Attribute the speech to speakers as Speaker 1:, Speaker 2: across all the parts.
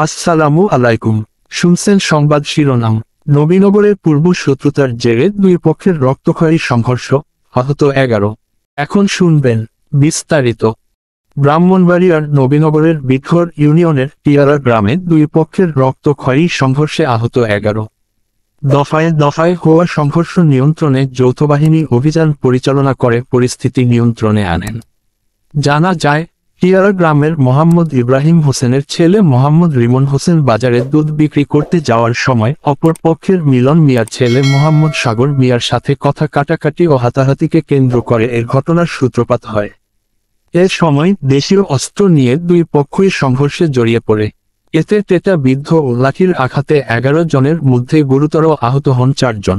Speaker 1: আসসালামু আলাইকুম। শুনছেন সংবাদ শিরোনাম। নবীনগরের পূর্ব শত্রুতার জেরে দুই পক্ষের রক্তক্ষয়ী সংঘর্ষ, আহত 11। এখন শুনবেন বিস্তারিত। ব্রাহ্মণবাড়িয়ার নবীনগরের বিটঘর ইউনিয়নের টিয়ারা গ্রামে দুই পক্ষের রক্তক্ষয়ী সংঘর্ষে আহত 11। দফায় দফায় হওয়া সংঘর্ষ নিয়ন্ত্রণে যৌথ বাহিনী অভিযান পরিচালনা করে পরিস্থিতি নিয়ন্ত্রণে আনেন। জানা যায়, টিয়ারা গ্রামের মোহাম্মদ ইব্রাহিম হোসেনের ছেলে মোহাম্মদ রিমন হোসেন বাজারে দুধ বিক্রি করতে যাওয়ার সময় অপর পক্ষের মিলন মিয়ার ছেলে মোহাম্মদ সাগর মিয়ার সাথে কথা কাটাকাটি ও হাতাহাতিকে কেন্দ্র করে এর ঘটনার সূত্রপাত হয়। এ সময় দেশীয় অস্ত্র নিয়ে দুই পক্ষই সংঘর্ষে জড়িয়ে পড়ে। এতে টেটা বিদ্ধ ও লাঠির আঘাতে 11 জনের মধ্যে গুরুতর আহত হন 4 জন।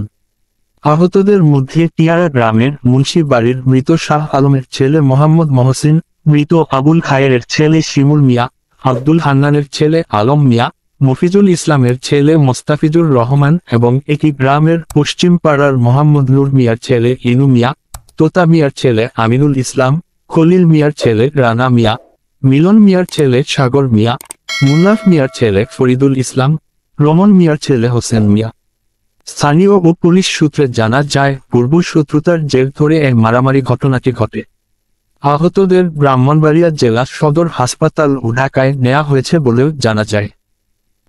Speaker 1: আহতদের মধ্যে টিয়ারা গ্রামের মুন্সি বাড়ির মৃত শাহ আলমের ছেলে মোহাম্মদ মহসিন, মৃত আবুল খায়েরের ছেলে শিমুল মিয়া, আব্দুল হান্নানের ছেলে আলম মিয়া, মফিজুল ইসলামের ছেলে মোস্তাফিজুর রহমান এবং একই গ্রামের পশ্চিম পাড়ার মোহাম্মদ নূর মিয়ার ছেলে ইনু মিয়া, তোতা মিয়ার ছেলে আমিনুল ইসলাম, খলিল মিয়ার ছেলে রানা মিয়া, মিলন মিয়ার ছেলে সাগর মিয়া, মুন্নাফ মিয়ার ছেলে ফরিদুল ইসলাম, রমন মিয়ার ছেলে হোসেন মিয়া। স্থানীয় ও পুলিশ সূত্রে জানা যায়, পূর্ব শত্রুতার জের ধরে এই মারামারি ঘটনাটি ঘটে। আহতদের ব্রাহ্মণবাড়িয়া জেলা সদর হাসপাতাল ও ঢাকায় নেওয়া হয়েছে বলেও জানা যায়।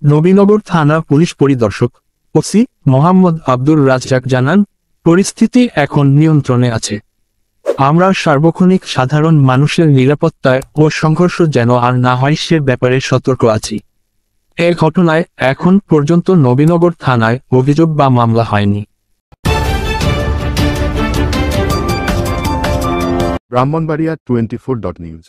Speaker 1: নবীনগর থানা পুলিশ পরিদর্শক ওসি মোহাম্মদ আব্দুর রাজ্জাক জানান, পরিস্থিতি এখন নিয়ন্ত্রণে আছে। আমরা সার্বক্ষণিক সাধারণ মানুষের নিরাপত্তায় ও সংঘর্ষ যেন আর না হয় সে ব্যাপারে সতর্ক আছি। এ ঘটনায় এখন পর্যন্ত নবীনগর থানায় অভিযোগ বা মামলা হয়নি।
Speaker 2: ব্রাহ্মণবাড়িয়া 24.news